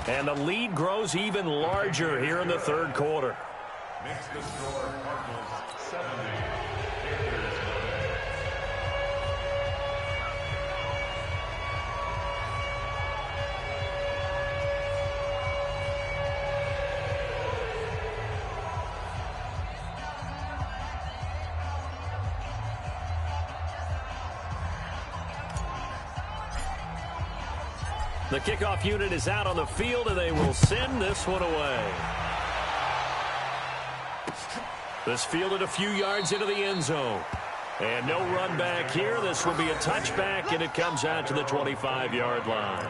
And the lead grows even larger here in the 3rd quarter. Makes the score Cardinals 70. The kickoff unit is out on the field, and they will send this one away. This fielded a few yards into the end zone. And no run back here. This will be a touchback, and it comes out to the 25-yard line.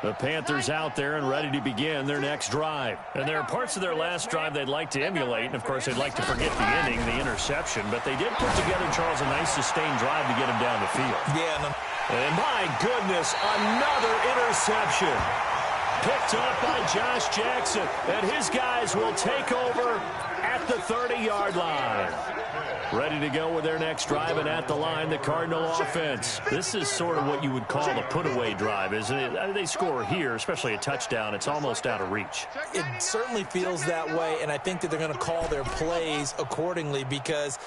The Panthers out there and ready to begin their next drive. And there are parts of their last drive they'd like to emulate. And, of course, they'd like to forget the inning, the interception. But they did put together, Charles, a nice sustained drive to get him down the field. Yeah. And, my goodness, another interception. Picked up by Josh Jackson. And his guys will take over at the 30-yard line. Ready to go with their next drive, and at the line, the Cardinal offense. This is sort of what you would call a put-away drive, isn't it? They score here, especially a touchdown. It's almost out of reach. It certainly feels that way, and I think that they're going to call their plays accordingly, because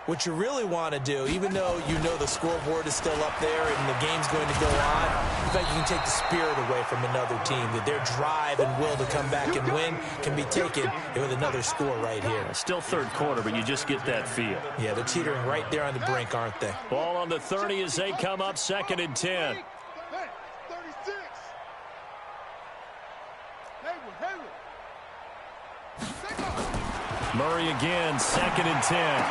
what you really want to do, even though you know the scoreboard is still up there and the game's going to go on, in fact, you can take the spirit away from another team, that their drive and will to come back and win can be taken with another score right here. Still third quarter, but you just get that feel. Yeah, they're teetering right there on the brink, aren't they? Ball on the 30 as they come up, 2nd and 10. Murray again, 2nd and 10.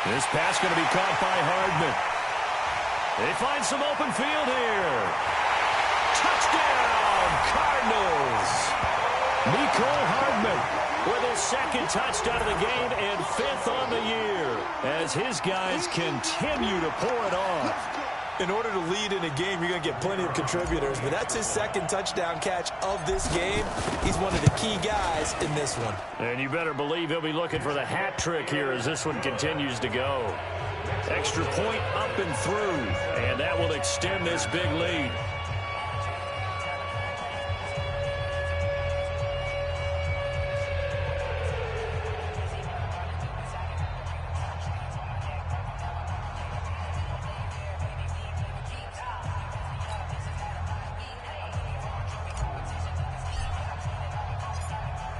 This pass going to be caught by Hardman. They find some open field here. Touchdown, Cardinals. Mecole Hardman with his 2nd touchdown of the game and 5th on the year as his guys continue to pour it on. In order to lead in a game, you're going to get plenty of contributors, but that's his 2nd touchdown catch of this game. He's one of the key guys in this one. And you better believe he'll be looking for the hat trick here as this one continues to go. Extra point up and through, and that will extend this big lead.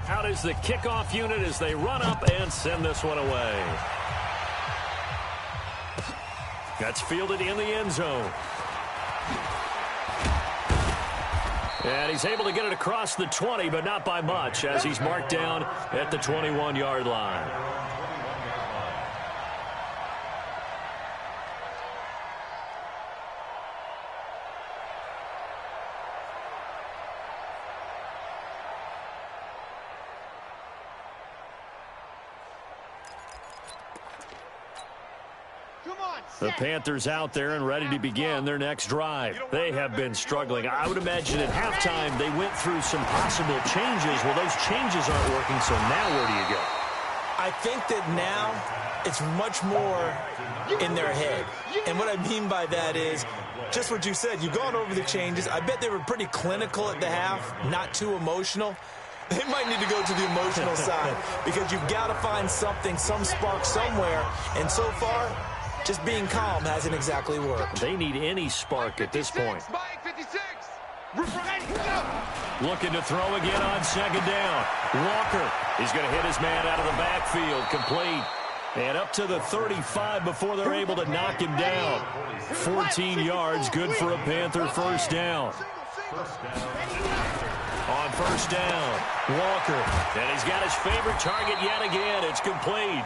Out is the kickoff unit as they run up and send this one away. That's fielded in the end zone. And he's able to get it across the 20, but not by much, as he's marked down at the 21-yard line. The Panthers out there and ready to begin their next drive. They have been struggling. I would imagine at halftime they went through some possible changes. Well, those changes aren't working, so now where do you go? I think that now it's much more in their head. And what I mean by that is just what you said. You've gone over the changes. I bet they were pretty clinical at the half, not too emotional. They might need to go to the emotional side because you've got to find something, some spark somewhere. And so far, just being calm hasn't exactly worked. They need any spark at this point. Looking to throw again on 2nd down. Walker, he's going to hit his man out of the backfield, complete. And up to the 35 before they're able to knock him down. 14 yards, good for a Panther first down. On first down, Walker. And he's got his favorite target yet again. It's complete.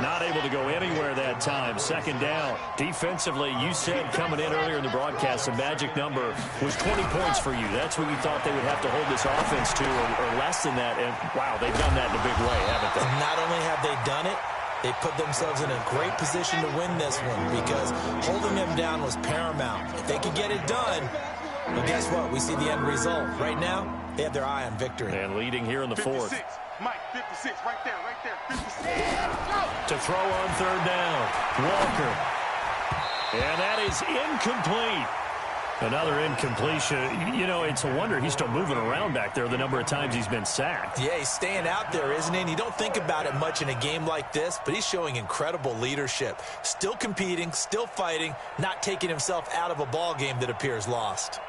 Not able to go anywhere that time. 2nd down. Defensively, you said coming in earlier in the broadcast, the magic number was 20 points for you. That's what you thought they would have to hold this offense to, or less than that. And, wow, they've done that in a big way, haven't they? Not only have they done it, they put themselves in a great position to win this one because holding them down was paramount. If they could get it done, well, guess what? We see the end result. Right now, they have their eye on victory. And leading here in the 4th. Mike, 56, right there, 56. To throw on 3rd down, Walker. And that is incomplete. Another incompletion. You know, it's a wonder he's still moving around back there the number of times he's been sacked. Yeah, he's staying out there, isn't he? And you don't think about it much in a game like this, but he's showing incredible leadership. Still competing, still fighting, not taking himself out of a ball game that appears lost.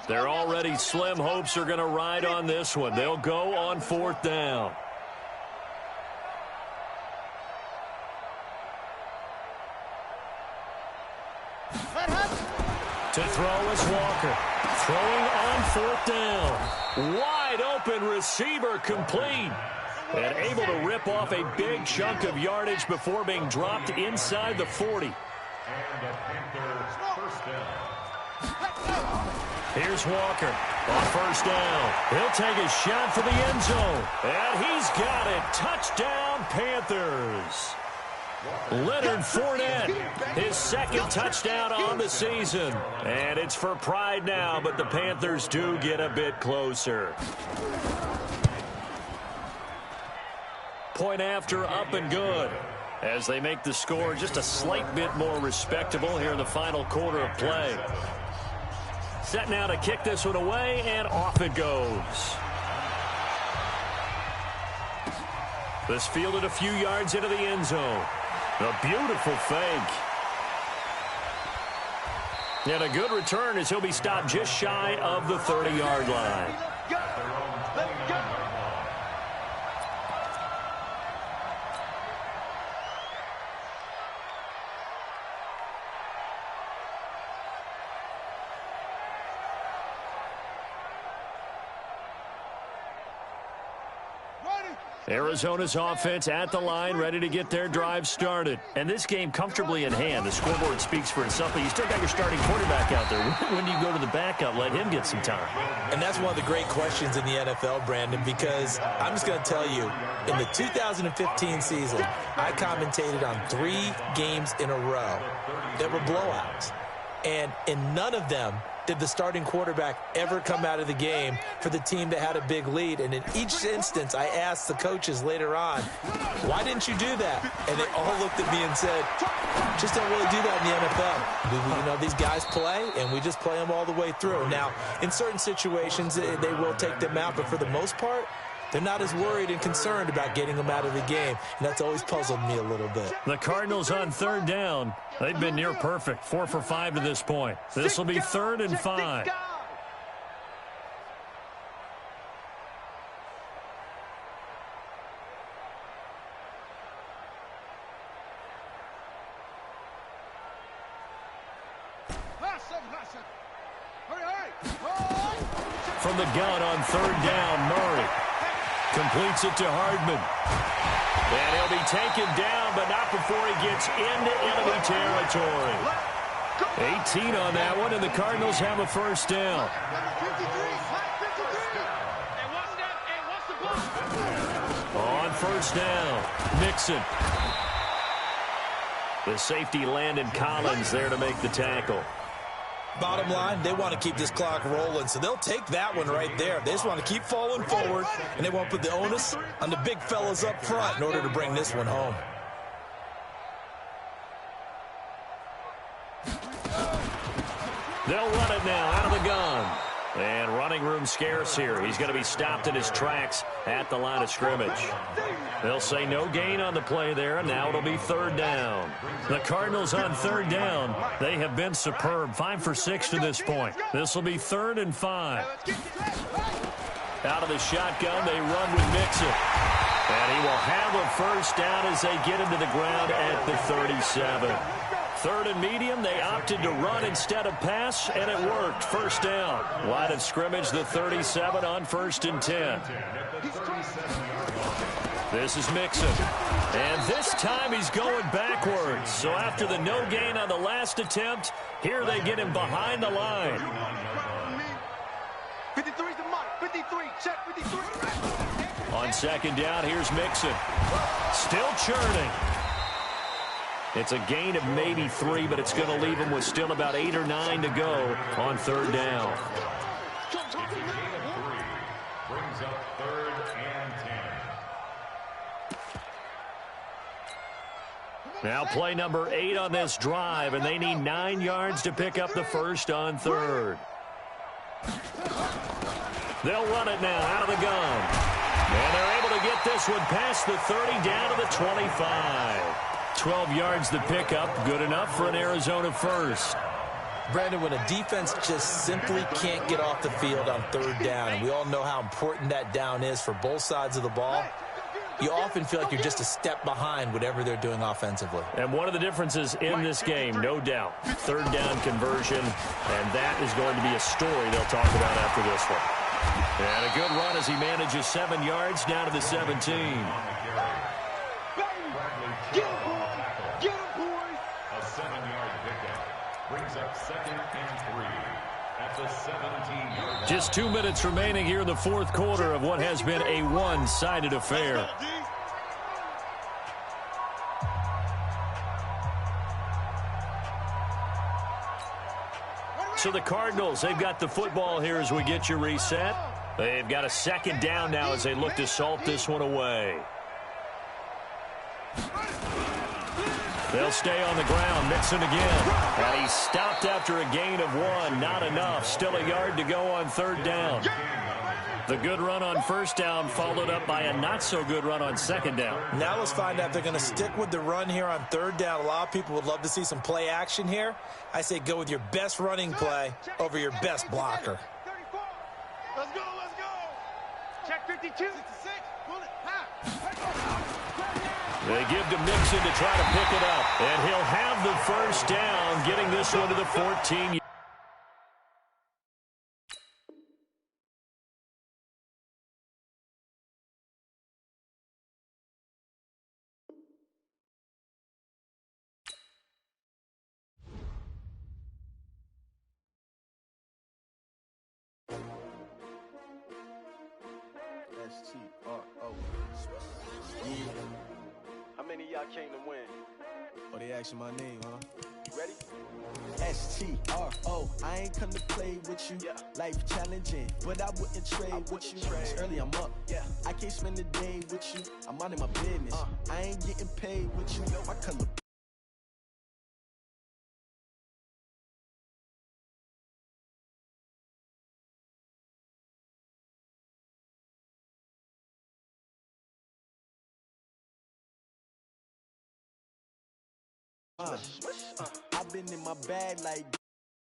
Their already slim hopes are going to ride on this one. They'll go on 4th down. To throw is Walker. Throwing on 4th down. Wide open receiver complete. And able to rip off a big chunk of yardage before being dropped inside the 40. And the Panthers first down. Here's Walker on 1st down. He'll take a shot for the end zone. And he's got it. Touchdown, Panthers. Leonard Fournette, his 2nd touchdown on the season. And it's for pride now, but the Panthers do get a bit closer. Point after, up and good, as they make the score just a slight bit more respectable here in the final quarter of play. Set now to kick this one away, and off it goes. This fielded a few yards into the end zone. A beautiful fake. And a good return as he'll be stopped just shy of the 30-yard line. Arizona's offense at the line, ready to get their drive started. And this game comfortably in hand. The scoreboard speaks for itself, but you still got your starting quarterback out there. When do you go to the backup? Let him get some time. And that's one of the great questions in the NFL, Brandon, because I'm just going to tell you, in the 2015 season, I commentated on 3 games in a row that were blowouts. And in none of them did the starting quarterback ever come out of the game for the team that had a big lead. And in each instance, I asked the coaches later on, why didn't you do that? And they all looked at me and said, just don't really do that in the NFL. You know, these guys play, and we just play them all the way through. Now, in certain situations, they will take them out, but for the most part, they're not as worried and concerned about getting them out of the game, and that's always puzzled me a little bit. The Cardinals on 3rd down. They've been near perfect, 4 for 5 to this point. This will be 3rd and 5. From the gun on 3rd down, Murray completes it to Hardman. And he'll be taken down, but not before he gets into enemy territory. 18 on that one, and the Cardinals have a 1st down. On 1st down, Mixon. The safety Landon Collins there to make the tackle. Bottom line, they want to keep this clock rolling, so they'll take that one right there. They just want to keep falling forward, and they won't put the onus on the big fellas up front in order to bring this one home. They'll run it now out of the gun. And running room scarce here. He's going to be stopped in his tracks at the line of scrimmage. They'll say no gain on the play there, and now it'll be 3rd down. The Cardinals on 3rd down. They have been superb, 5 for 6 to this point. This will be 3rd and 5. Out of the shotgun, they run with Mixon. And he will have a 1st down as they get into the ground at the 37. 3rd and medium, they opted to run instead of pass, and it worked. 1st down. Line of scrimmage, the 37 on 1st and 10. This is Mixon. And this time he's going backwards. So after the no gain on the last attempt, here they get him behind the line. 53's the mark. 53. Check 53. On 2nd down, here's Mixon. Still churning. It's a gain of maybe 3, but it's going to leave him with still about 8 or 9 to go on 3rd down. It's a gain of 3. Brings up 3rd and 10. Now play number 8 on this drive, and they need 9 yards to pick up the 1st on 3rd. They'll run it now out of the gun. And they're able to get this one past the 30 down to the 25. 12 yards the pickup, good enough for an Arizona 1st. Brandon, when a defense just simply can't get off the field on third down, and we all know how important that down is for both sides of the ball, you often feel like you're just a step behind whatever they're doing offensively. And one of the differences in this game, no doubt, third down conversion, and that is going to be a story they'll talk about after this one. And a good run as he manages 7 yards down to the 17. A 7-yard pickup brings up 2nd and 3 at the 17-yard line. Just 2 minutes remaining here in the fourth quarter of what has been a one-sided affair. So the Cardinals, they've got the football here as we get you reset. They've got a 2nd down now as they look to salt this one away. They'll stay on the ground. Mixon again. And he's stopped after a gain of 1. Not enough. Still a yard to go on third down. The good run on first down followed up by a not-so-good run on second down. Now let's find out if they're going to stick with the run here on third down. A lot of people would love to see some play action here. I say go with your best running play over your best blocker. Let's go, let's go. Check 52. 66. Pull it. They give to Mixon to try to pick it up. And he'll have the first down, getting this one to the 14. S-T-R-O. How many of y'all came to win? Oh, they asking my name, huh? You ready? S-T-R-O. I ain't come to play with you. Yeah. Life challenging, but I wouldn't trade with you. It's early, I'm up. Yeah. I can't spend the day with you. I'm minding my business. I ain't getting paid with you. My color. I've been in my bag like